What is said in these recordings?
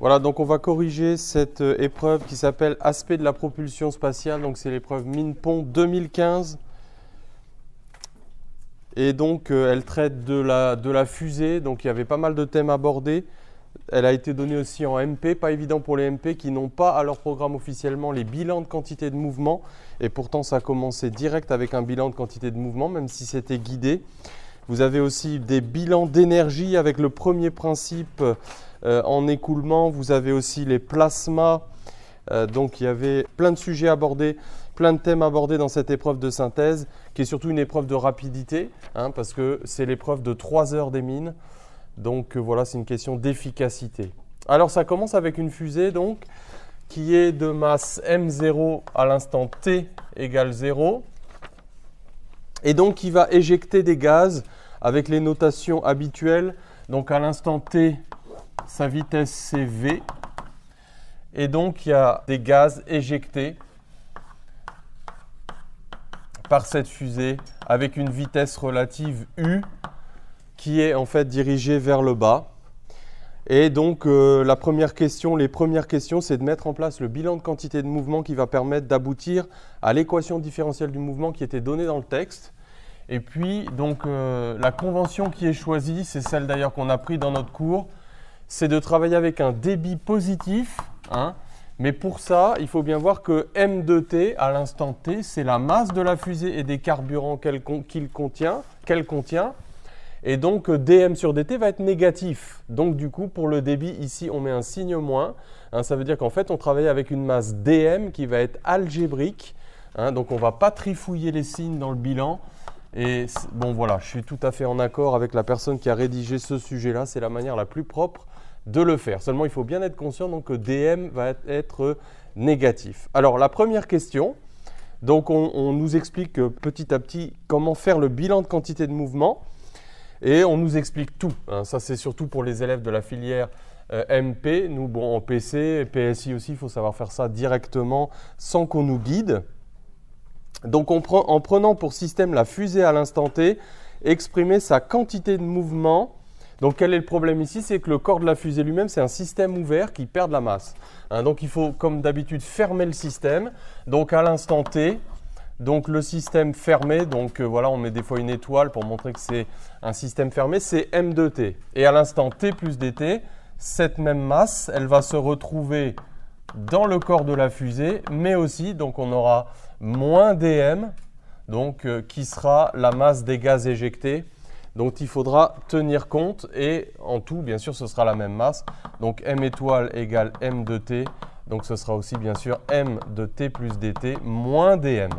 Voilà, donc on va corriger cette épreuve qui s'appelle Aspect de la propulsion spatiale. Donc c'est l'épreuve MINPON 2015. Et donc elle traite de la fusée. Donc il y avait pas mal de thèmes abordés. Elle a été donnée aussi en MP, pas évident pour les MP qui n'ont pas à leur programme officiellement les bilans de quantité de mouvement. Et pourtant ça a commencé direct avec un bilan de quantité de mouvement, même si c'était guidé. Vous avez aussi des bilans d'énergie avec le premier principe en écoulement. Vous avez aussi les plasmas. Donc il y avait plein de sujets abordés, plein de thèmes abordés dans cette épreuve de synthèse, qui est surtout une épreuve de rapidité, parce que c'est l'épreuve de 3 heures des mines. Donc voilà, c'est une question d'efficacité. Alors ça commence avec une fusée donc, qui est de masse M0 à l'instant T égale 0. Et donc qui va éjecter des gaz avec les notations habituelles. Donc à l'instant T, sa vitesse c'est V. Et donc il y a des gaz éjectés par cette fusée avec une vitesse relative U qui est en fait dirigée vers le bas. Et donc les premières questions, c'est de mettre en place le bilan de quantité de mouvement qui va permettre d'aboutir à l'équation différentielle du mouvement qui était donnée dans le texte. Et puis donc la convention qui est choisie, c'est celle d'ailleurs qu'on a pris dans notre cours, c'est de travailler avec un débit positif. Mais pour ça, il faut bien voir que M de T, à l'instant T, c'est la masse de la fusée et des carburants qu'elle contient. Et donc dm sur dt va être négatif. Donc du coup, pour le débit, ici, on met un signe moins. Ça veut dire qu'en fait, on travaille avec une masse dm qui va être algébrique. Donc on ne va pas trifouiller les signes dans le bilan. Et bon voilà, je suis tout à fait en accord avec la personne qui a rédigé ce sujet-là. C'est la manière la plus propre de le faire. Seulement, il faut bien être conscient donc, que dm va être négatif. Alors, la première question, donc on nous explique petit à petit comment faire le bilan de quantité de mouvement et on nous explique tout. Ça, c'est surtout pour les élèves de la filière MP. Nous, bon, en PC, PSI aussi, il faut savoir faire ça directement sans qu'on nous guide. Donc, en prenant pour système la fusée à l'instant T, exprimer sa quantité de mouvement. Donc, quel est le problème ici? C'est que le corps de la fusée lui-même, c'est un système ouvert qui perd de la masse. Donc, il faut, comme d'habitude, fermer le système. Donc, à l'instant T, donc le système fermé, donc voilà, on met des fois une étoile pour montrer que c'est un système fermé, c'est M de T. Et à l'instant T plus dt, cette même masse, elle va se retrouver dans le corps de la fusée, mais aussi, donc on aura moins dm, donc qui sera la masse des gaz éjectés. Donc il faudra tenir compte et en tout, bien sûr, ce sera la même masse. Donc m étoile égale m de t. Donc ce sera aussi bien sûr m de t plus dt moins dm.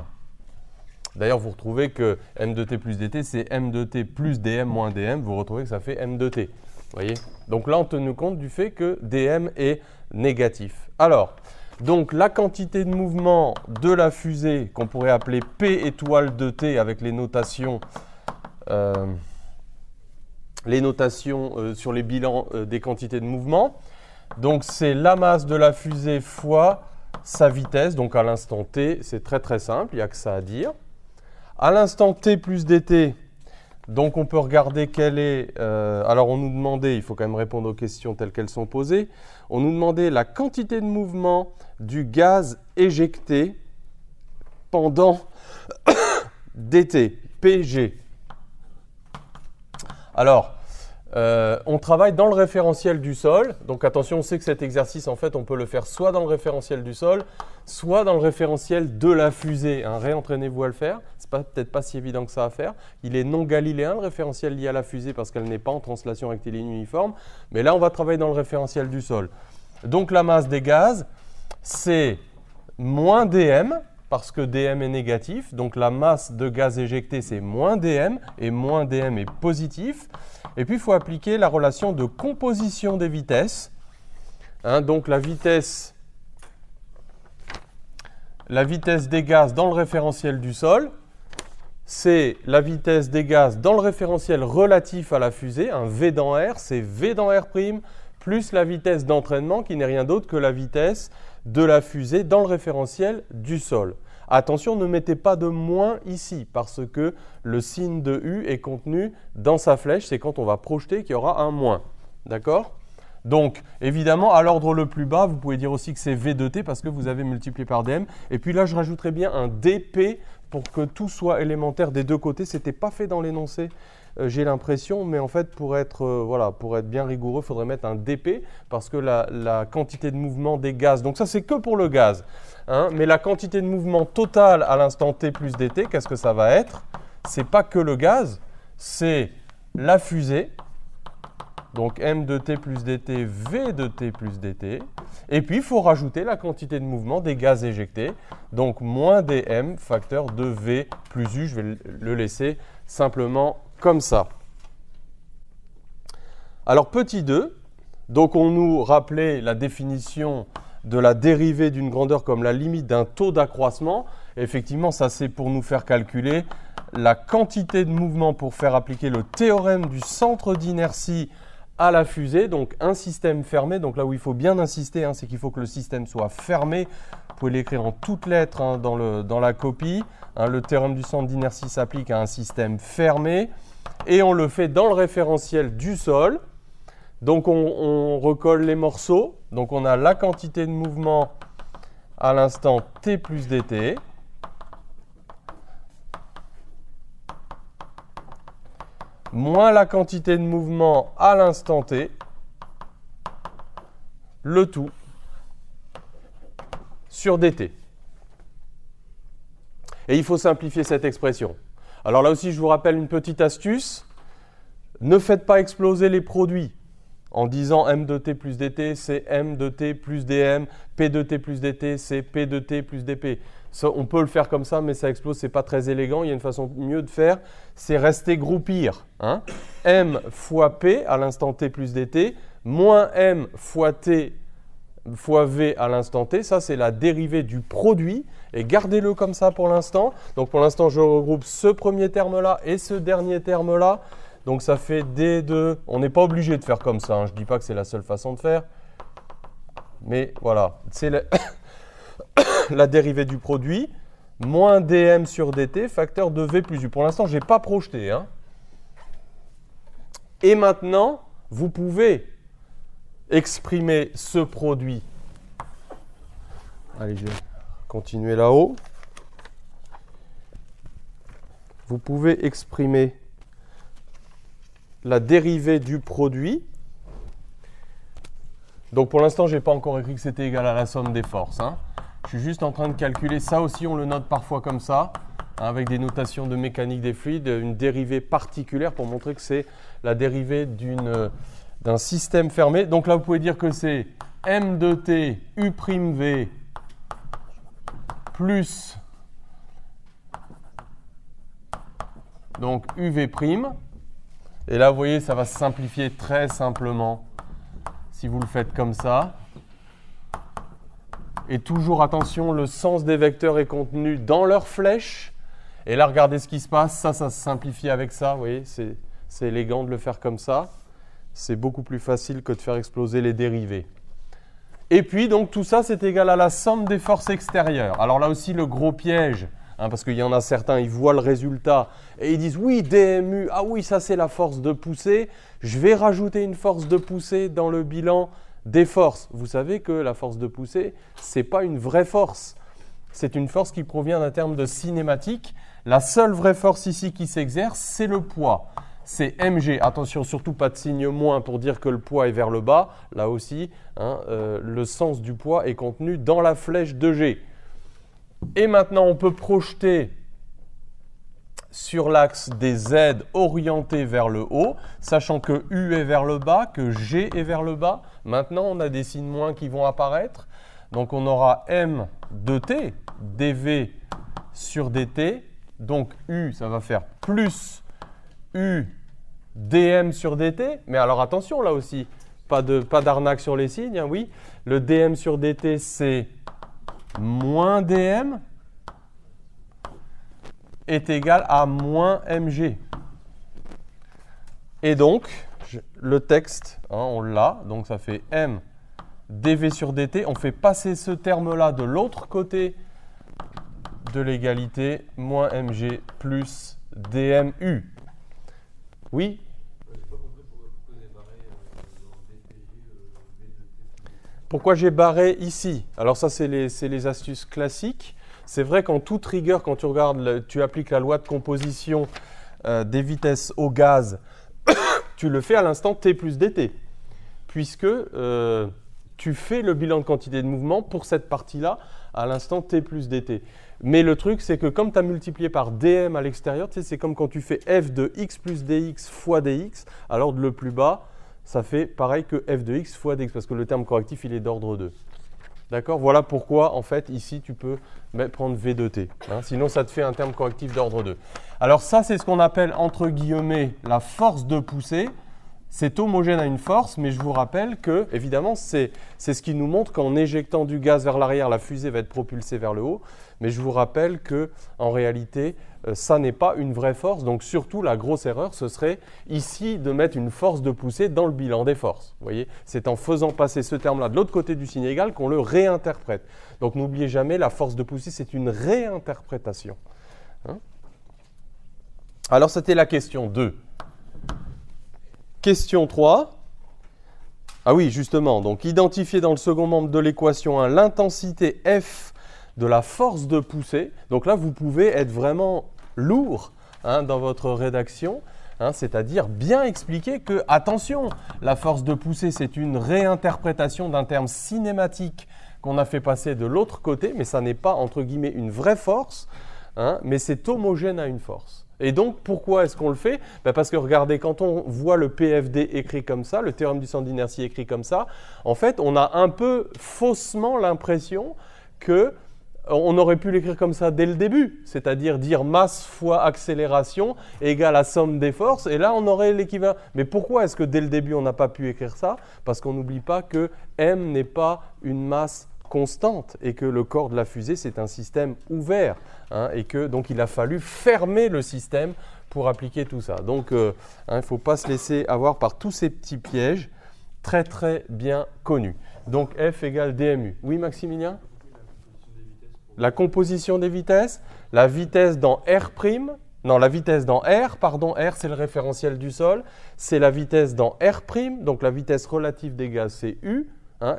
D'ailleurs, vous retrouvez que m de t plus dt, c'est m de t plus dm moins dm. Vous retrouvez que ça fait m de t. Voyez? Donc là, on tient compte du fait que dm est négatif. Alors, donc la quantité de mouvement de la fusée qu'on pourrait appeler p étoile de t avec les notations sur les bilans des quantités de mouvement. Donc, c'est la masse de la fusée fois sa vitesse. Donc, à l'instant t, c'est très très simple, il n'y a que ça à dire. À l'instant t plus dt, donc on peut regarder quelle est… alors, on nous demandait, il faut quand même répondre aux questions telles qu'elles sont posées. On nous demandait la quantité de mouvement du gaz éjecté pendant dt, pg. Alors, on travaille dans le référentiel du sol. Donc attention, on sait que cet exercice, en fait, on peut le faire soit dans le référentiel du sol, soit dans le référentiel de la fusée. Réentraînez-vous à le faire. Ce n'est peut-être pas si évident que ça à faire. Il est non galiléen, le référentiel lié à la fusée, parce qu'elle n'est pas en translation rectiligne uniforme. Mais là, on va travailler dans le référentiel du sol. Donc la masse des gaz, c'est moins dm, parce que dm est négatif. Donc la masse de gaz éjecté, c'est moins dm, et moins dm est positif. Et puis, il faut appliquer la relation de composition des vitesses. Donc, la vitesse des gaz dans le référentiel du sol, c'est la vitesse des gaz dans le référentiel relatif à la fusée. V dans R, c'est V dans R', plus la vitesse d'entraînement, qui n'est rien d'autre que la vitesse de la fusée dans le référentiel du sol. Attention, ne mettez pas de moins ici, parce que le signe de U est contenu dans sa flèche. C'est quand on va projeter qu'il y aura un moins. D'accord? Donc, évidemment, à l'ordre le plus bas, vous pouvez dire aussi que c'est V de t parce que vous avez multiplié par dm. Et puis là, je rajouterai bien un dp pour que tout soit élémentaire des deux côtés. Ce n'était pas fait dans l'énoncé, j'ai l'impression, mais en fait, pour être, voilà, pour être bien rigoureux, il faudrait mettre un dp parce que la quantité de mouvement des gaz, donc ça, c'est que pour le gaz. Hein, mais la quantité de mouvement totale à l'instant t plus dt, qu'est-ce que ça va être? Ce n'est pas que le gaz, c'est la fusée. Donc m de t plus dt, v de t plus dt. Et puis, il faut rajouter la quantité de mouvement des gaz éjectés. Donc, moins dm, facteur de v plus u. Je vais le laisser simplement comme ça. Alors, petit 2. Donc, on nous rappelait la définition de la dérivée d'une grandeur comme la limite d'un taux d'accroissement. Effectivement, ça, c'est pour nous faire calculer la quantité de mouvement pour faire appliquer le théorème du centre d'inertie à la fusée, donc un système fermé. Donc là où il faut bien insister, hein, c'est qu'il faut que le système soit fermé. Vous pouvez l'écrire en toutes lettres hein, dans la copie. Hein, le théorème du centre d'inertie s'applique à un système fermé. Et on le fait dans le référentiel du sol. Donc on recolle les morceaux. Donc on a la quantité de mouvement à l'instant t plus dt. Moins la quantité de mouvement à l'instant t, le tout sur dt. Et il faut simplifier cette expression. Alors là aussi, je vous rappelle une petite astuce. Ne faites pas exploser les produits en disant m de t plus dt, c'est m de t plus dm, p de t plus dt, c'est p de t plus dp. Ça, on peut le faire comme ça, mais ça explose, ce n'est pas très élégant. Il y a une façon mieux de faire, c'est rester groupir. Hein. M fois P à l'instant T plus dt, moins M fois T fois V à l'instant T. Ça, c'est la dérivée du produit. Et gardez-le comme ça pour l'instant. Donc, pour l'instant, je regroupe ce premier terme-là et ce dernier terme-là. Donc, ça fait D2. On n'est pas obligé de faire comme ça. Hein. Je ne dis pas que c'est la seule façon de faire. Mais voilà, c'est la dérivée du produit, moins dm sur dt, facteur de v plus u. Pour l'instant, je n'ai pas projeté. Hein. Et maintenant, vous pouvez exprimer ce produit. Allez, je vais continuer là-haut. Vous pouvez exprimer la dérivée du produit. Donc pour l'instant, je n'ai pas encore écrit que c'était égal à la somme des forces. Hein. Je suis juste en train de calculer ça aussi, on le note parfois comme ça, hein, avec des notations de mécanique des fluides, une dérivée particulière pour montrer que c'est la dérivée d'un système fermé. Donc là, vous pouvez dire que c'est m de t u'v plus donc uv'. Et là, vous voyez, ça va se simplifier très simplement si vous le faites comme ça. Et toujours, attention, le sens des vecteurs est contenu dans leur flèche. Et là, regardez ce qui se passe. Ça se simplifie avec ça. Vous voyez, c'est élégant de le faire comme ça. C'est beaucoup plus facile que de faire exploser les dérivés. Et puis, donc, tout ça, c'est égal à la somme des forces extérieures. Alors là aussi, le gros piège, hein, parce qu'il y en a certains, ils voient le résultat et ils disent « Oui, dmu, ah oui, ça, c'est la force de poussée. Je vais rajouter une force de poussée dans le bilan des forces. » Vous savez que la force de poussée, ce n'est pas une vraie force. C'est une force qui provient d'un terme de cinématique. La seule vraie force ici qui s'exerce, c'est le poids. C'est mg. Attention, surtout pas de signe moins pour dire que le poids est vers le bas. Là aussi, hein, le sens du poids est contenu dans la flèche de g. Et maintenant, on peut projeter sur l'axe des z orientés vers le haut, sachant que U est vers le bas, que G est vers le bas. Maintenant, on a des signes moins qui vont apparaître. Donc, on aura M de t, dV sur dt. Donc, U, ça va faire plus U dm sur dt. Mais alors, attention, là aussi, pas d'arnaque sur les signes. Hein, oui, le dm sur dt, c'est moins dm est égal à moins mg. Et donc, le texte, hein, on l'a, donc ça fait m dv sur dt. On fait passer ce terme-là de l'autre côté de l'égalité, moins mg plus dmu. Oui? J'ai pas compris pourquoi démarrer dans DPG. Pourquoi j'ai barré ici? Alors ça, c'est les astuces classiques. C'est vrai qu'en toute rigueur, quand tu regardes, tu appliques la loi de composition des vitesses au gaz, tu le fais à l'instant t plus dt, puisque tu fais le bilan de quantité de mouvement pour cette partie-là à l'instant t plus dt. Mais le truc, c'est que comme tu as multiplié par dm à l'extérieur, tu sais, c'est comme quand tu fais f de x plus dx fois dx, alors de le plus bas, ça fait pareil que f de x fois dx, parce que le terme correctif, il est d'ordre 2. D'accord? Voilà pourquoi, en fait, ici, tu peux prendre v de t. Hein, sinon, ça te fait un terme correctif d'ordre 2. Alors ça, c'est ce qu'on appelle, entre guillemets, la force de poussée. C'est homogène à une force, mais je vous rappelle que, évidemment, c'est ce qui nous montre qu'en éjectant du gaz vers l'arrière, la fusée va être propulsée vers le haut. Mais je vous rappelle qu'en réalité, ça n'est pas une vraie force. Donc surtout, la grosse erreur, ce serait ici de mettre une force de poussée dans le bilan des forces. Vous voyez, c'est en faisant passer ce terme-là de l'autre côté du signe égal qu'on le réinterprète. Donc n'oubliez jamais, la force de poussée, c'est une réinterprétation. Hein? Alors, c'était la question 2. Question 3. Ah oui, justement, donc identifier dans le second membre de l'équation 1 l'intensité F de la force de poussée. Donc là, vous pouvez être vraiment lourd dans votre rédaction, c'est-à-dire bien expliquer que, attention, la force de poussée, c'est une réinterprétation d'un terme cinématique qu'on a fait passer de l'autre côté, mais ça n'est pas, entre guillemets, une vraie force, mais c'est homogène à une force. Et donc, pourquoi est-ce qu'on le fait? Parce que regardez, quand on voit le PFD écrit comme ça, le théorème du centre d'inertie écrit comme ça, en fait, on a un peu faussement l'impression qu'on aurait pu l'écrire comme ça dès le début, c'est-à-dire dire masse fois accélération égale la somme des forces, et là, on aurait l'équivalent. Mais pourquoi est-ce que dès le début, on n'a pas pu écrire ça? Parce qu'on n'oublie pas que m n'est pas une masse constante et que le corps de la fusée, c'est un système ouvert et que donc il a fallu fermer le système pour appliquer tout ça. Donc, il ne faut pas se laisser avoir par tous ces petits pièges très très bien connus. Donc, F égale dmu. Oui, Maximilien? La composition des vitesses, la vitesse dans R', non, la vitesse dans R, pardon, R c'est le référentiel du sol, c'est la vitesse dans R', donc la vitesse relative des gaz c'est U,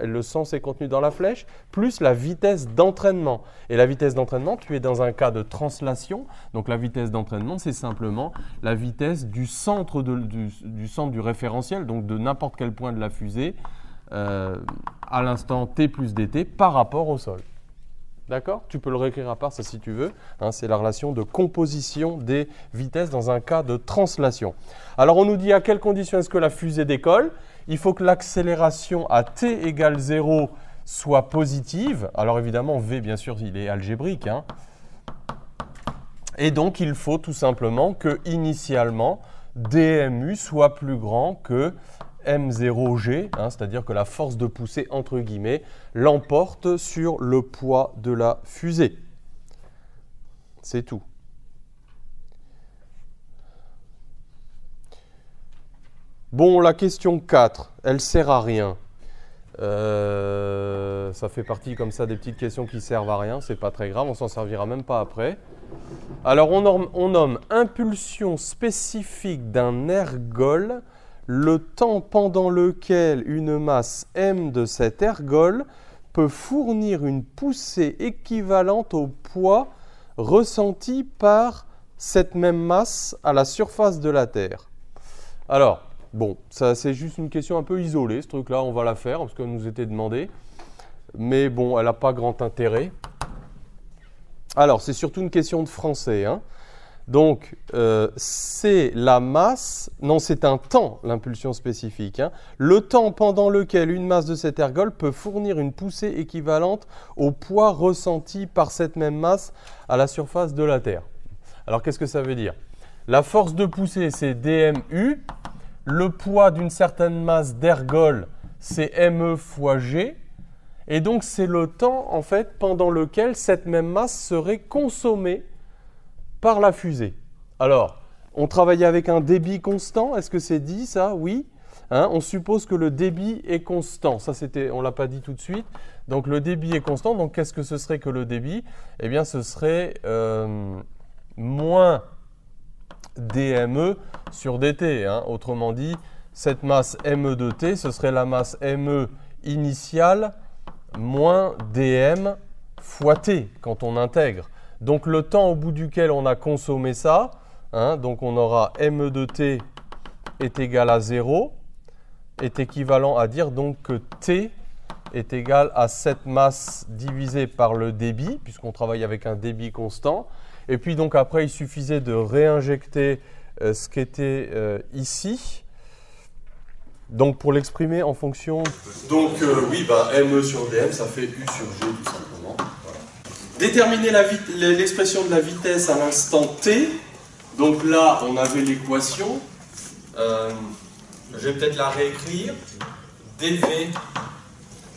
le sens est contenu dans la flèche, plus la vitesse d'entraînement. Et la vitesse d'entraînement, tu es dans un cas de translation, donc la vitesse d'entraînement c'est simplement la vitesse du centre du référentiel, donc de n'importe quel point de la fusée, à l'instant t plus dt par rapport au sol. D'accord? Tu peux le réécrire à part, ça si tu veux. C'est la relation de composition des vitesses dans un cas de translation. Alors on nous dit à quelles conditions est-ce que la fusée décolle? Il faut que l'accélération à t égale 0 soit positive. Alors évidemment, v, bien sûr, il est algébrique. Et donc, il faut tout simplement que, initialement, dmu soit plus grand que m0g, c'est-à-dire que la force de poussée, entre guillemets, l'emporte sur le poids de la fusée. C'est tout. Bon, la question 4, elle sert à rien. Ça fait partie comme ça des petites questions qui servent à rien, c'est pas très grave, on s'en servira même pas après. Alors, on nomme impulsion spécifique d'un ergol le temps pendant lequel une masse m de cet ergol peut fournir une poussée équivalente au poids ressenti par cette même masse à la surface de la Terre. Alors, bon, ça c'est juste une question un peu isolée, ce truc-là, on va la faire parce qu'elle nous était demandée. Mais bon, elle n'a pas grand intérêt. Alors, c'est surtout une question de français. Donc, c'est la masse, non, c'est un temps, l'impulsion spécifique. Le temps pendant lequel une masse de cette ergol peut fournir une poussée équivalente au poids ressenti par cette même masse à la surface de la Terre. Alors, qu'est-ce que ça veut dire? La force de poussée, c'est dmu. Le poids d'une certaine masse d'ergol, c'est me fois g. Et donc, c'est le temps, en fait, pendant lequel cette même masse serait consommée par la fusée. Alors, on travaillait avec un débit constant. Est-ce que c'est dit, ça? Oui. On suppose que le débit est constant. Ça, on ne l'a pas dit tout de suite. Donc, le débit est constant. Donc, qu'est-ce que ce serait que le débit? Eh bien, ce serait moins dme sur dt. Autrement dit, cette masse me de t, ce serait la masse me initiale moins dm fois t quand on intègre. Donc le temps au bout duquel on a consommé ça, hein, donc on aura me de t est égal à 0, est équivalent à dire donc que t est égal à cette masse divisée par le débit, puisqu'on travaille avec un débit constant. Et puis donc après, il suffisait de réinjecter ce qui était ici. Donc pour l'exprimer en fonction... Donc oui, ME sur DM, ça fait U sur G tout simplement. Voilà. Déterminer l'expression de la vitesse à l'instant T. Donc là, on avait l'équation. Je vais peut-être la réécrire. dV.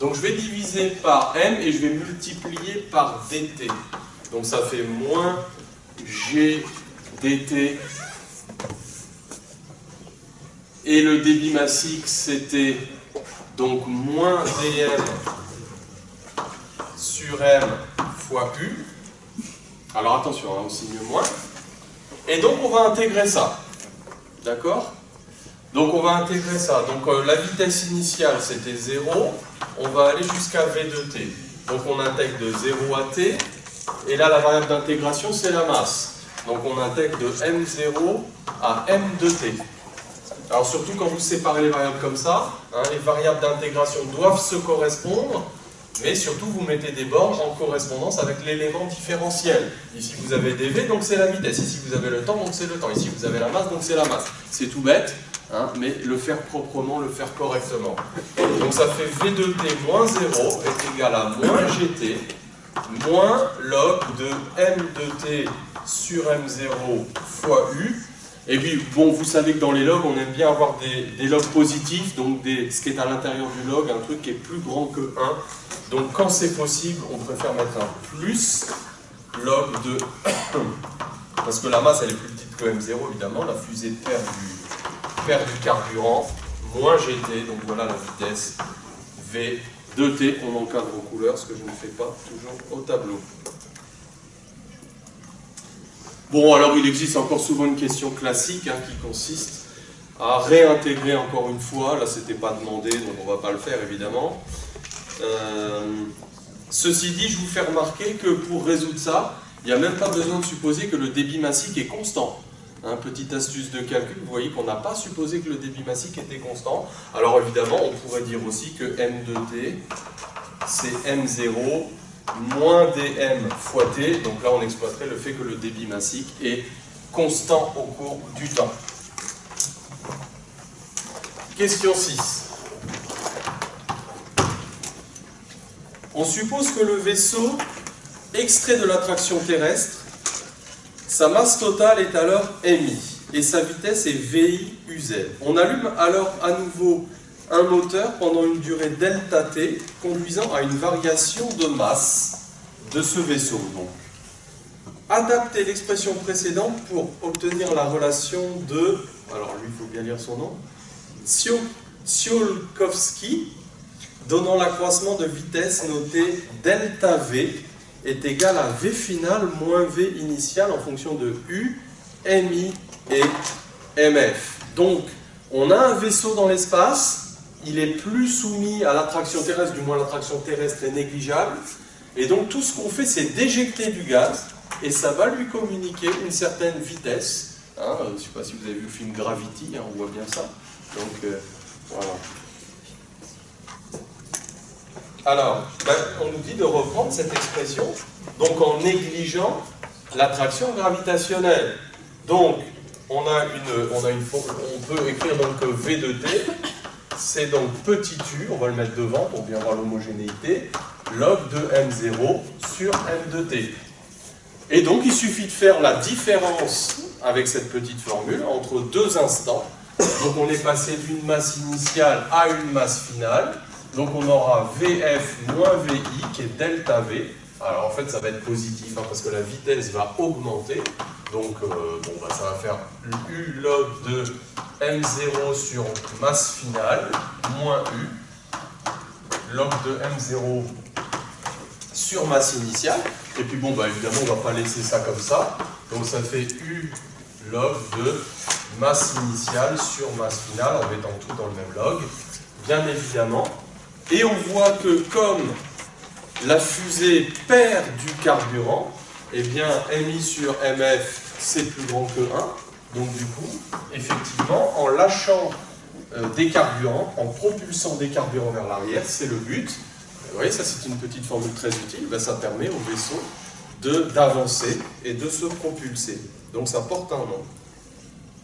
Donc je vais diviser par M et je vais multiplier par dt. Donc ça fait moins G dt. Et le débit massique, c'était donc moins dm sur m fois u. Alors attention, on signe moins. Et donc on va intégrer ça. D'accord ? Donc on va intégrer ça. Donc la vitesse initiale, c'était 0. On va aller jusqu'à v de t. Donc on intègre de 0 à t. Et là, la variable d'intégration, c'est la masse. Donc on intègre de m0 à m de t. Alors surtout quand vous séparez les variables comme ça, hein, les variables d'intégration doivent se correspondre, mais surtout vous mettez des bornes en correspondance avec l'élément différentiel. Ici vous avez dv, donc c'est la vitesse. Ici vous avez le temps, donc c'est le temps. Ici vous avez la masse, donc c'est la masse. C'est tout bête, hein, mais le faire proprement, le faire correctement. Donc ça fait v de t moins 0 est égal à moins gt moins log de m de t sur m0 fois u. Et puis, bon, vous savez que dans les logs, on aime bien avoir des logs positifs, donc ce qui est à l'intérieur du log, un truc qui est plus grand que 1. Donc, quand c'est possible, on préfère mettre un plus log de... Parce que la masse, elle est plus petite que M0, évidemment. La fusée perd du carburant, moins GT, donc voilà la vitesse V de T. On encadre en couleur, ce que je ne fais pas toujours au tableau. Bon, alors il existe encore souvent une question classique hein, qui consiste à réintégrer encore une fois. Là, c'était pas demandé, donc on va pas le faire évidemment. Ceci dit, je vous fais remarquer que pour résoudre ça, il n'y a même pas besoin de supposer que le débit massique est constant. Hein, petite astuce de calcul, vous voyez qu'on n'a pas supposé que le débit massique était constant. Alors évidemment, on pourrait dire aussi que m de t, c'est m0 moins dm fois t, donc là on exploiterait le fait que le débit massique est constant au cours du temps. Question 6. On suppose que le vaisseau extrait de l'attraction terrestre, sa masse totale est alors mi et sa vitesse est vi uz. On allume alors à nouveau un moteur pendant une durée delta t, conduisant à une variation de masse de ce vaisseau. Donc, adaptez l'expression précédente pour obtenir la relation de, alors lui il faut bien lire son nom, Tsiolkovsky, donnant l'accroissement de vitesse noté delta v est égal à v final moins v initial en fonction de u, mi et mf. Donc, on a un vaisseau dans l'espace. Il est plus soumis à l'attraction terrestre, du moins l'attraction terrestre est négligeable. Et donc tout ce qu'on fait, c'est d'éjecter du gaz, et ça va lui communiquer une certaine vitesse. Hein, je ne sais pas si vous avez vu le film Gravity, hein, on voit bien ça. Donc voilà. Alors, on nous dit de reprendre cette expression, donc en négligeant l'attraction gravitationnelle. Donc, on peut écrire donc V de t. C'est donc petit u, on va le mettre devant pour bien voir l'homogénéité, log de m0 sur m de t. Et donc il suffit de faire la différence avec cette petite formule entre deux instants. Donc on est passé d'une masse initiale à une masse finale. Donc on aura Vf moins Vi qui est delta V. Alors en fait ça va être positif hein, parce que la vitesse va augmenter. Donc ça va faire U log de M0 sur masse finale moins U log de M0 sur masse initiale. Et puis évidemment on ne va pas laisser ça comme ça. Donc ça fait U log de masse initiale sur masse finale en mettant tout dans le même log. Bien évidemment, Et on voit que comme la fusée perd du carburant, eh bien MI sur MF c'est plus grand que 1. Donc du coup, effectivement, en lâchant des carburants, en propulsant des carburants vers l'arrière, c'est le but. Vous voyez, ça c'est une petite formule très utile, ben, ça permet au vaisseau d'avancer et de se propulser. Donc ça porte un nom,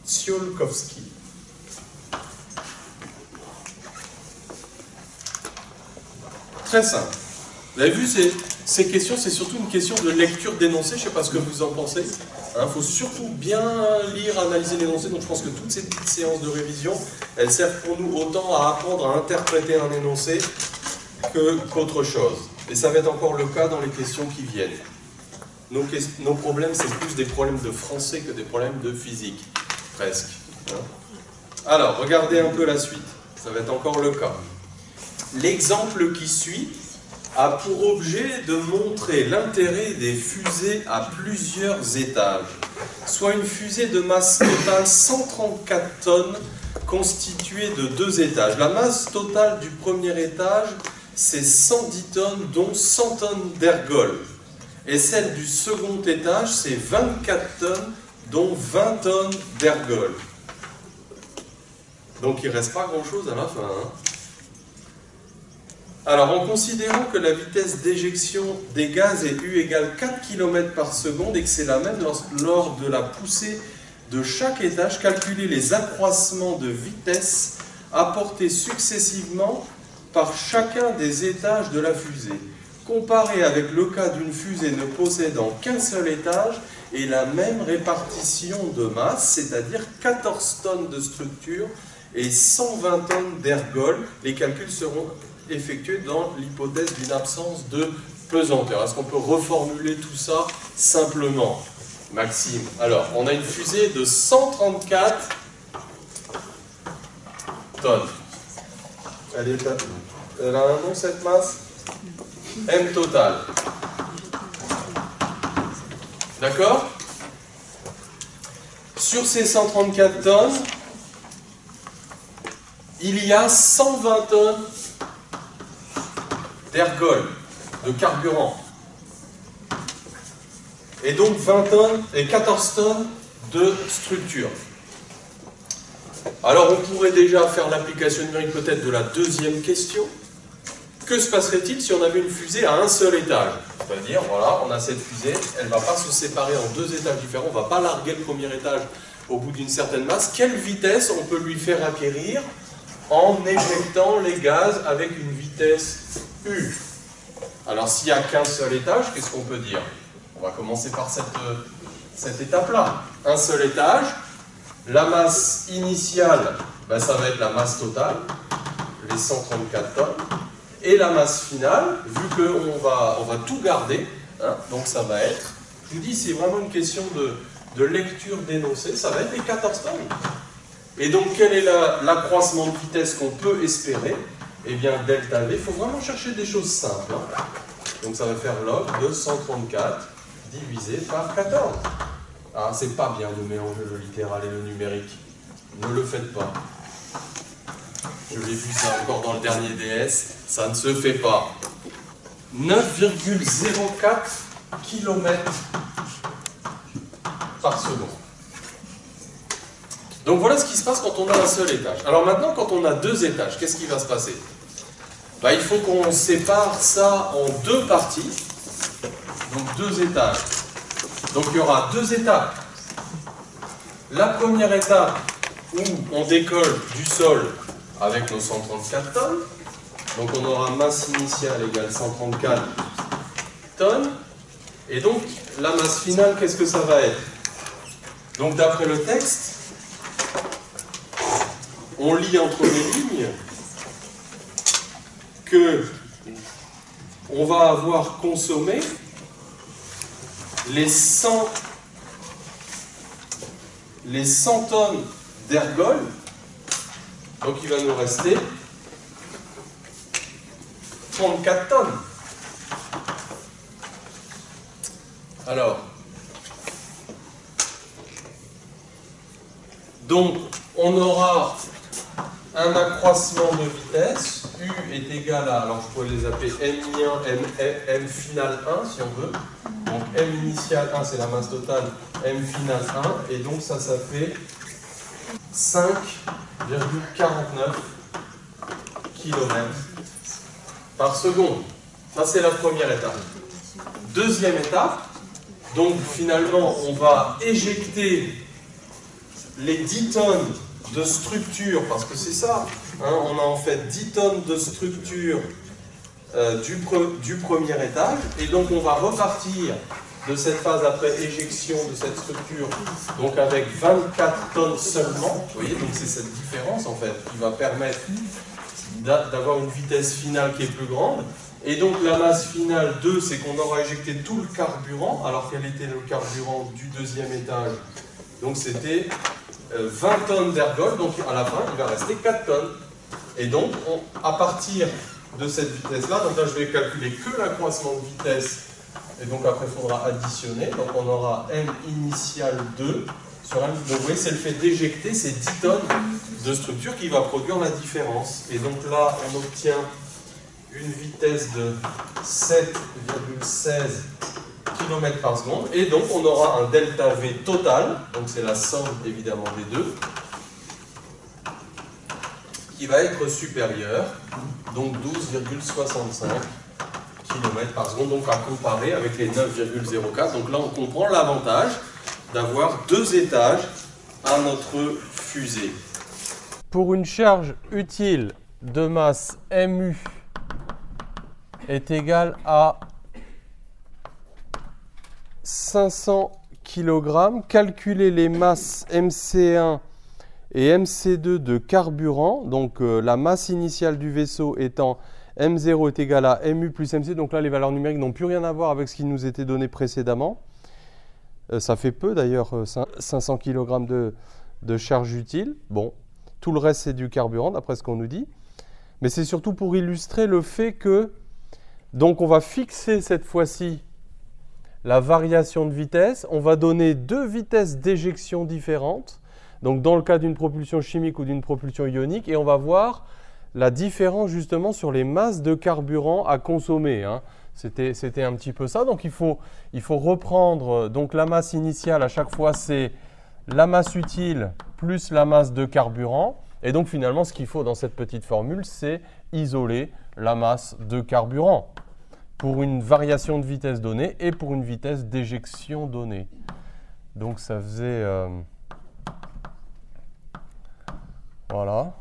Tsiolkovsky. Très simple. Vous avez vu, ces questions, c'est surtout une question de lecture d'énoncé, je ne sais pas ce que vous en pensez. Il faut surtout bien lire, analyser l'énoncé, donc je pense que toutes ces petites séances de révision, elles servent pour nous autant à apprendre à interpréter un énoncé qu'autre chose. Et ça va être encore le cas dans les questions qui viennent. Nos problèmes, c'est plus des problèmes de français que des problèmes de physique, presque. Alors, regardez un peu la suite, ça va être encore le cas. L'exemple qui suit a pour objet de montrer l'intérêt des fusées à plusieurs étages, soit une fusée de masse totale 134 tonnes constituée de 2 étages. La masse totale du premier étage, c'est 110 tonnes, dont 100 tonnes d'ergols. Et celle du second étage, c'est 24 tonnes, dont 20 tonnes d'ergols. Donc il ne reste pas grand-chose à la fin. Alors, en considérant que la vitesse d'éjection des gaz est U égale 4 km par seconde et que c'est la même lors de la poussée de chaque étage, calculez les accroissements de vitesse apportés successivement par chacun des étages de la fusée. Comparé avec le cas d'une fusée ne possédant qu'un seul étage et la même répartition de masse, c'est-à-dire 14 tonnes de structure et 120 tonnes d'ergols, les calculs seront effectués dans l'hypothèse d'une absence de pesanteur. Est-ce qu'on peut reformuler tout ça simplement, Maxime? Alors, on a une fusée de 134 tonnes. Elle a un nom, cette masse? M total. D'accord? Sur ces 134 tonnes, il y a 120 tonnes d'ergols, de carburant. Et donc 20 tonnes et 14 tonnes de structure. Alors on pourrait déjà faire l'application numérique peut-être de la deuxième question. Que se passerait-il si on avait une fusée à un seul étage? C'est-à-dire, voilà, on a cette fusée, elle ne va pas se séparer en 2 étages différents, on ne va pas larguer le premier étage au bout d'une certaine masse. Quelle vitesse on peut lui faire acquérir en éjectant les gaz avec une vitesse U? Alors s'il n'y a qu'un seul étage, qu'est-ce qu'on peut dire? On va commencer par cette étape-là. Un seul étage, la masse initiale, ben, ça va être la masse totale, les 134 tonnes. Et la masse finale, vu qu'on va tout garder, hein, donc ça va être, je vous dis, c'est vraiment une question de lecture d'énoncé, ça va être les 14 tonnes. Et donc, quel est l'accroissement de vitesse qu'on peut espérer? Eh bien, delta V, il faut vraiment chercher des choses simples. Hein. Donc, ça va faire log de 134 divisé par 14. Ah, c'est pas bien de mélanger le littéral et le numérique. Ne le faites pas. Je l'ai vu ça encore dans le dernier DS, ça ne se fait pas. 9,04 km par seconde. Donc voilà ce qui se passe quand on a un seul étage. Alors maintenant, quand on a 2 étages, qu'est-ce qui va se passer? Ben, il faut qu'on sépare ça en 2 parties. Donc 2 étages. Donc il y aura 2 étapes. La première étape où on décolle du sol avec nos 134 tonnes. Donc on aura masse initiale égale 134 tonnes. Et donc la masse finale, qu'est-ce que ça va être? Donc d'après le texte, on lit entre les lignes que on va avoir consommé les 100 tonnes d'ergols. Donc il va nous rester 34 tonnes. Alors, donc on aura un accroissement de vitesse U est égal à, alors je pourrais les appeler M'1, M final 1 si on veut. Donc M initial 1 c'est la masse totale, M final 1, et donc ça fait 5,49 km par seconde. Ça c'est la première étape. Deuxième étape, donc finalement on va éjecter les 10 tonnes de structure, parce que c'est ça, hein, on a en fait 10 tonnes de structure du premier étage, et donc on va repartir de cette phase après éjection de cette structure, donc avec 24 tonnes seulement. Vous voyez, donc c'est cette différence en fait qui va permettre d'avoir une vitesse finale qui est plus grande. Et donc la masse finale 2, c'est qu'on aura éjecté tout le carburant. Alors quel était le carburant du deuxième étage? Donc c'était 20 tonnes d'ergol, donc à la fin il va rester 4 tonnes. Et donc à partir de cette vitesse-là, donc là je vais calculer que l'accroissement de vitesse, et donc après il faudra additionner, donc on aura M initial 2 sur M. Donc vous voyez, c'est le fait d'éjecter ces 10 tonnes de structure qui va produire la différence. Et donc là on obtient une vitesse de 7,16 km par seconde, et donc on aura un delta V total, donc c'est la somme évidemment des deux, qui va être supérieur, donc 12,65 km par seconde, donc à comparer avec les 9,04. Donc là on comprend l'avantage d'avoir 2 étages à notre fusée. Pour une charge utile de masse MU est égale à 500 kg, calculer les masses MC1 et MC2 de carburant, donc la masse initiale du vaisseau étant M0 est égal à MU plus MC, donc là les valeurs numériques n'ont plus rien à voir avec ce qui nous était donné précédemment. Ça fait peu d'ailleurs, 500 kg de charge utile. Bon, tout le reste c'est du carburant d'après ce qu'on nous dit. Mais c'est surtout pour illustrer le fait que, donc on va fixer cette fois-ci la variation de vitesse, on va donner 2 vitesses d'éjection différentes, donc dans le cas d'une propulsion chimique ou d'une propulsion ionique, et on va voir la différence justement sur les masses de carburant à consommer, hein. C'était un petit peu ça, donc il faut reprendre, donc la masse initiale à chaque fois c'est la masse utile plus la masse de carburant, et donc finalement ce qu'il faut dans cette petite formule c'est isoler la masse de carburant pour une variation de vitesse donnée et pour une vitesse d'éjection donnée. Donc ça faisait... voilà.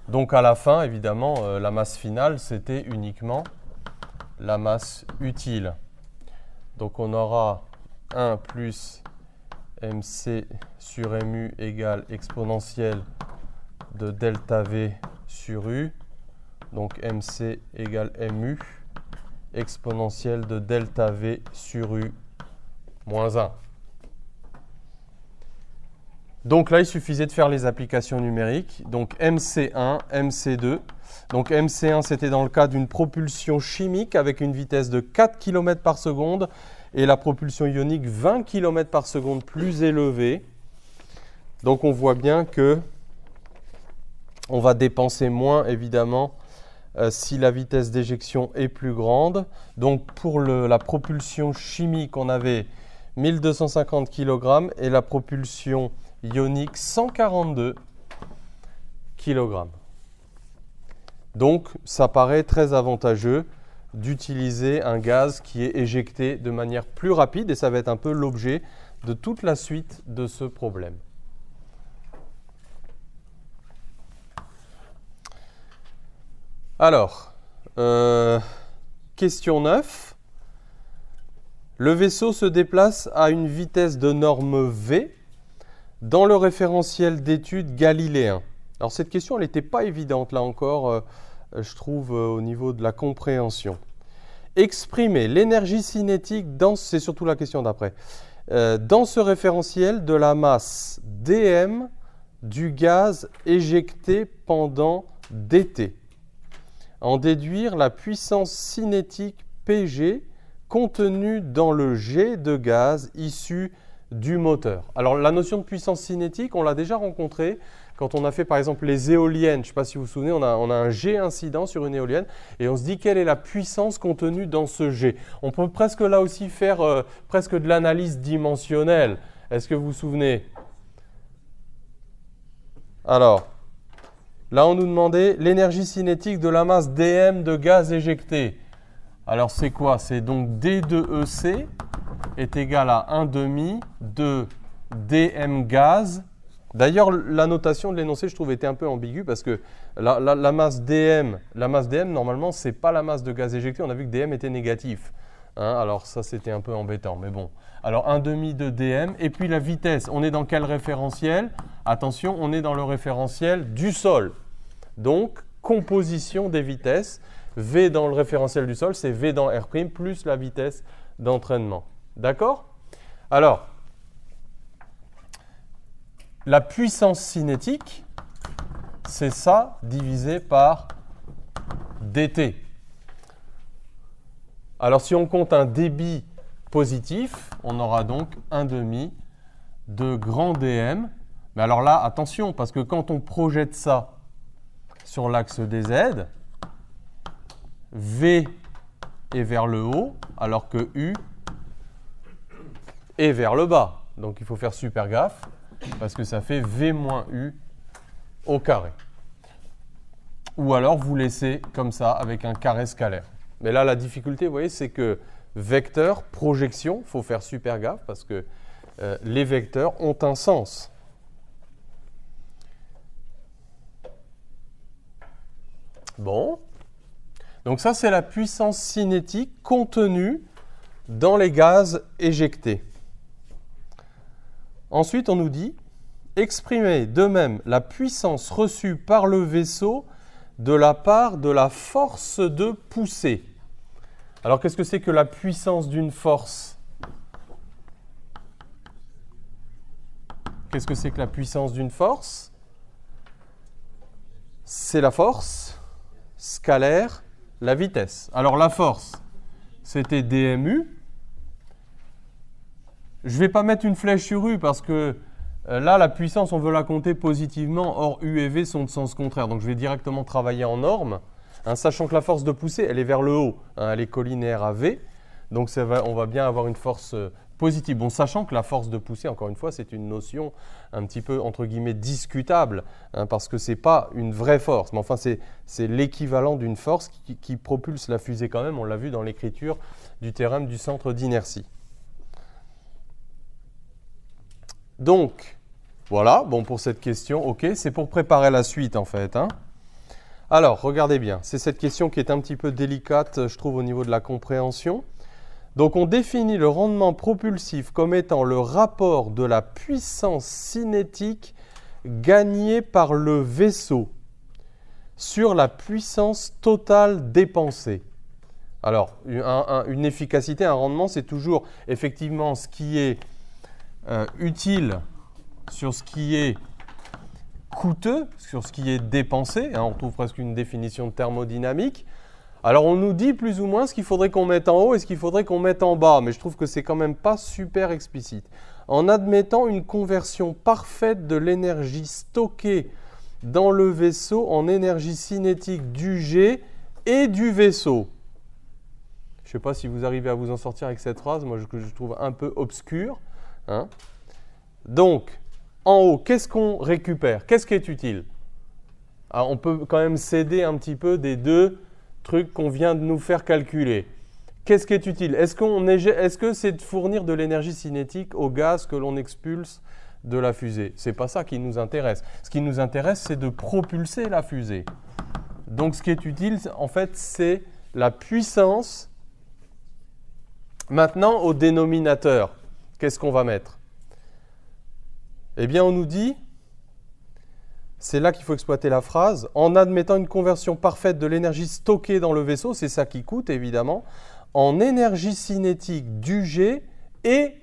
Donc à la fin, évidemment, la masse finale, c'était uniquement la masse utile. Donc on aura 1 plus MC sur MU égale exponentielle de delta V sur U. Donc MC égale MU, exponentielle de delta V sur U moins 1. Donc là, il suffisait de faire les applications numériques. Donc MC1, MC2. Donc MC1, c'était dans le cas d'une propulsion chimique avec une vitesse de 4 km par seconde et la propulsion ionique 20 km par seconde plus élevée. Donc on voit bien que on va dépenser moins évidemment si la vitesse d'éjection est plus grande. Donc pour la propulsion chimique, on avait 1250 kg et la propulsion ionique 142 kg. Donc ça paraît très avantageux d'utiliser un gaz qui est éjecté de manière plus rapide, et ça va être un peu l'objet de toute la suite de ce problème. Alors, question 9. Le vaisseau se déplace à une vitesse de norme V dans le référentiel d'étude galiléen. Alors cette question, elle n'était pas évidente là encore, je trouve, au niveau de la compréhension. Exprimer l'énergie cinétique dans, c'est surtout la question d'après, dans ce référentiel de la masse dm du gaz éjecté pendant dt. En déduire la puissance cinétique Pg contenue dans le G de gaz issu du moteur. Alors la notion de puissance cinétique, on l'a déjà rencontrée quand on a fait par exemple les éoliennes. Je ne sais pas si vous vous souvenez, on a un G incident sur une éolienne et on se dit quelle est la puissance contenue dans ce G. On peut presque là aussi faire presque de l'analyse dimensionnelle. Est-ce que vous vous souvenez? Alors, là on nous demandait l'énergie cinétique de la masse dm de gaz éjecté. Alors c'est quoi? C'est donc d de EC est égal à 1,5 de dm gaz. D'ailleurs, la notation de l'énoncé, je trouve, était un peu ambiguë parce que la masse dm, normalement, ce n'est pas la masse de gaz éjecté. On a vu que dm était négatif. Hein, alors ça, c'était un peu embêtant, mais bon. Alors 1,5 de dm. Et puis la vitesse, on est dans quel référentiel? Attention, on est dans le référentiel du sol. Donc, composition des vitesses. V dans le référentiel du sol, c'est V dans R' plus la vitesse d'entraînement. D'accord? Alors, la puissance cinétique, c'est ça divisé par dt. Alors, si on compte un débit positif, on aura donc 1,5 de grand dm. Mais alors là, attention, parce que quand on projette ça sur l'axe des z, V est vers le haut, alors que U est vers le bas. Donc il faut faire super gaffe, parce que ça fait V moins U au carré. Ou alors vous laissez comme ça, avec un carré scalaire. Mais là, la difficulté, vous voyez, c'est que vecteur, projection, il faut faire super gaffe, parce que les vecteurs ont un sens. Bon. Donc ça, c'est la puissance cinétique contenue dans les gaz éjectés. Ensuite, on nous dit exprimer de même la puissance reçue par le vaisseau de la part de la force de poussée. Alors, qu'est-ce que c'est que la puissance d'une force? Qu'est-ce que c'est que la puissance d'une force? C'est la force scalaire la vitesse. Alors la force, c'était dmu. Je ne vais pas mettre une flèche sur U parce que là, la puissance, on veut la compter positivement. Or, U et V sont de sens contraire. Donc je vais directement travailler en norme, hein, sachant que la force de poussée, elle est vers le haut. Hein, elle est collinaire à V. Donc on va bien avoir une force positive. Bon, sachant que la force de poussée, encore une fois, c'est une notion un petit peu, entre guillemets, discutable, hein, parce que ce n'est pas une vraie force. Mais enfin, c'est l'équivalent d'une force qui propulse la fusée quand même. On l'a vu dans l'écriture du théorème du centre d'inertie. Donc, voilà, bon, pour cette question, ok, c'est pour préparer la suite, en fait. Hein. Alors, regardez bien, c'est cette question qui est un petit peu délicate, je trouve, au niveau de la compréhension. Donc on définit le rendement propulsif comme étant le rapport de la puissance cinétique gagnée par le vaisseau sur la puissance totale dépensée. Alors, une efficacité, un rendement, c'est toujours effectivement ce qui est utile sur ce qui est coûteux, sur ce qui est dépensé. Hein, on trouve presque une définition de thermodynamique. Alors on nous dit plus ou moins ce qu'il faudrait qu'on mette en haut et ce qu'il faudrait qu'on mette en bas, mais je trouve que c'est quand même pas super explicite. En admettant une conversion parfaite de l'énergie stockée dans le vaisseau en énergie cinétique du G et du vaisseau. Je ne sais pas si vous arrivez à vous en sortir avec cette phrase, moi je trouve un peu obscure. Hein. Donc, en haut, qu'est-ce qu'on récupère? Qu'est-ce qui est utile? Alors, on peut quand même s'aider un petit peu des deux truc qu'on vient de nous faire calculer. Qu'est-ce qui est utile? Est-ce que c'est de fournir de l'énergie cinétique au gaz que l'on expulse de la fusée? Ce n'est pas ça qui nous intéresse. Ce qui nous intéresse, c'est de propulser la fusée. Donc ce qui est utile, en fait, c'est la puissance. Maintenant, au dénominateur, qu'est-ce qu'on va mettre? Eh bien, on nous dit, c'est là qu'il faut exploiter la phrase, en admettant une conversion parfaite de l'énergie stockée dans le vaisseau, c'est ça qui coûte évidemment, en énergie cinétique du G et,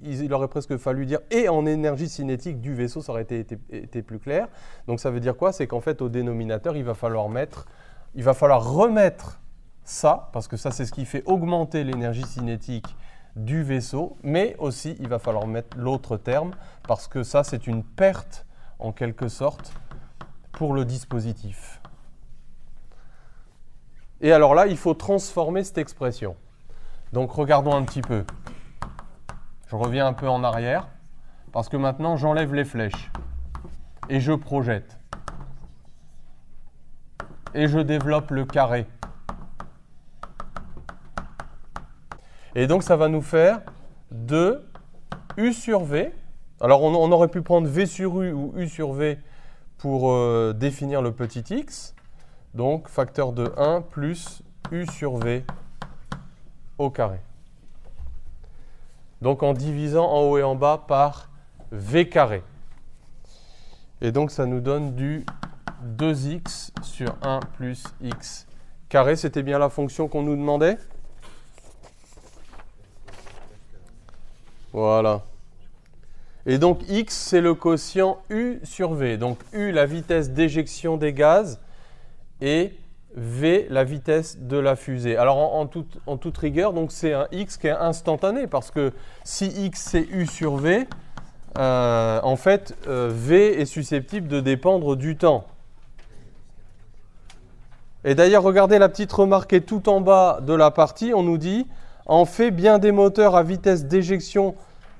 il aurait presque fallu dire, et en énergie cinétique du vaisseau, ça aurait été plus clair. Donc ça veut dire quoi? C'est qu'en fait au dénominateur, il va falloir remettre ça, parce que ça c'est ce qui fait augmenter l'énergie cinétique du vaisseau, mais aussi il va falloir mettre l'autre terme, parce que ça c'est une perte en quelque sorte, pour le dispositif. Et alors là, il faut transformer cette expression. Donc regardons un petit peu. Je reviens un peu en arrière, parce que maintenant j'enlève les flèches. Et je projette. Et je développe le carré. Et donc ça va nous faire 2 U sur V. Alors on aurait pu prendre V sur U ou U sur V pour définir le petit x. Donc facteur de 1 plus U sur V au carré. Donc en divisant en haut et en bas par V carré. Et donc ça nous donne du 2x sur 1 plus x carré. C'était bien la fonction qu'on nous demandait? Voilà. Et donc x, c'est le quotient U sur V. Donc U, la vitesse d'éjection des gaz, et V, la vitesse de la fusée. Alors en toute rigueur, donc c'est un x qui est instantané, parce que si x c'est U sur V, en fait, V est susceptible de dépendre du temps. Et d'ailleurs, regardez la petite remarque qui est tout en bas de la partie, on nous dit « En fait, bien des moteurs à vitesse d'éjection,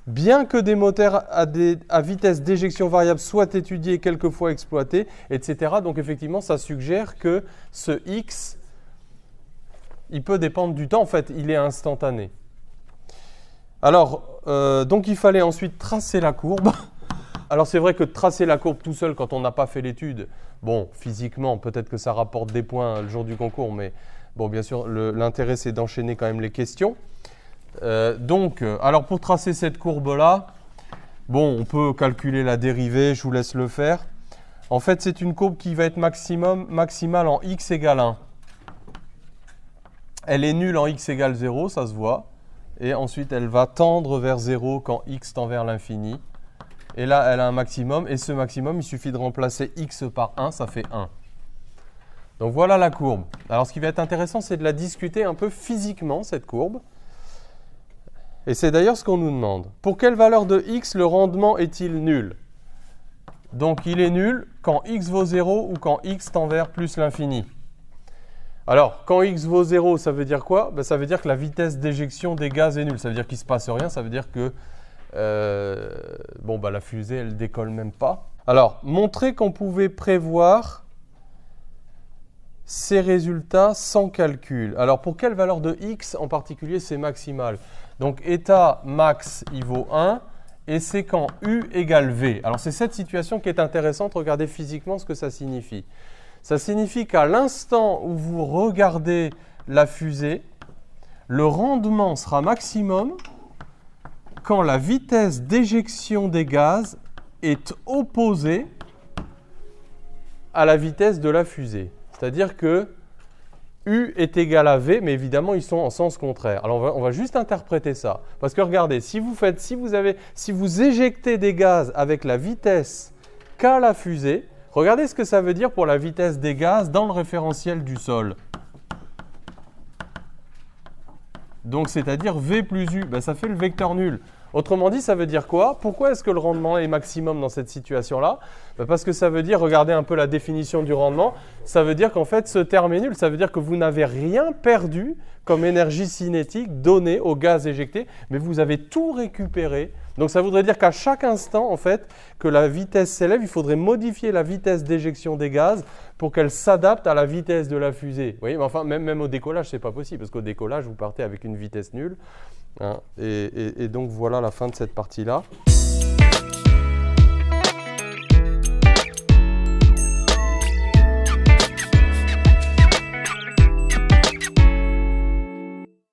bien que des moteurs à vitesse d'éjection variable soient étudiés et quelquefois exploités, etc. » Donc effectivement, ça suggère que ce x, il peut dépendre du temps, en fait, il est instantané. Alors, donc il fallait ensuite tracer la courbe. Alors c'est vrai que tracer la courbe tout seul quand on n'a pas fait l'étude, bon, physiquement, peut-être que ça rapporte des points le jour du concours, mais bon, bien sûr, l'intérêt c'est d'enchaîner quand même les questions. Alors pour tracer cette courbe-là, bon, on peut calculer la dérivée, je vous laisse le faire. En fait, c'est une courbe qui va être maximale en x égale 1. Elle est nulle en x égale 0, ça se voit. Et ensuite, elle va tendre vers 0 quand x tend vers l'infini. Et là, elle a un maximum. Et ce maximum, il suffit de remplacer x par 1, ça fait 1. Donc voilà la courbe. Alors ce qui va être intéressant, c'est de la discuter un peu physiquement, cette courbe. Et c'est d'ailleurs ce qu'on nous demande. Pour quelle valeur de x le rendement est-il nul? Donc il est nul quand x vaut 0 ou quand x tend vers plus l'infini. Alors, quand x vaut 0, ça veut dire quoi? Ben, ça veut dire que la vitesse d'éjection des gaz est nulle. Ça veut dire qu'il ne se passe rien. Ça veut dire que la fusée, elle ne décolle même pas. Alors, montrer qu'on pouvait prévoir ces résultats sans calcul. Alors, pour quelle valeur de x en particulier c'est maximal? Donc, état max, il vaut 1. Et c'est quand U égale V. Alors, c'est cette situation qui est intéressante. Regardez physiquement ce que ça signifie. Ça signifie qu'à l'instant où vous regardez la fusée, le rendement sera maximum quand la vitesse d'éjection des gaz est opposée à la vitesse de la fusée. C'est-à-dire que U est égal à V, mais évidemment, ils sont en sens contraire. Alors, on va juste interpréter ça. Parce que regardez, si vous éjectez des gaz avec la vitesse qu'a la fusée, regardez ce que ça veut dire pour la vitesse des gaz dans le référentiel du sol. Donc, c'est-à-dire V plus U, ben, ça fait le vecteur nul. Autrement dit, ça veut dire quoi? Pourquoi est-ce que le rendement est maximum dans cette situation-là? Ben parce que ça veut dire, regardez un peu la définition du rendement, ça veut dire qu'en fait, ce terme est nul. Ça veut dire que vous n'avez rien perdu comme énergie cinétique donnée au gaz éjecté, mais vous avez tout récupéré. Donc ça voudrait dire qu'à chaque instant, en fait, que la vitesse s'élève, il faudrait modifier la vitesse d'éjection des gaz pour qu'elle s'adapte à la vitesse de la fusée. Vous voyez, mais enfin, même au décollage, ce n'est pas possible, parce qu'au décollage, vous partez avec une vitesse nulle. Hein, et donc voilà la fin de cette partie-là.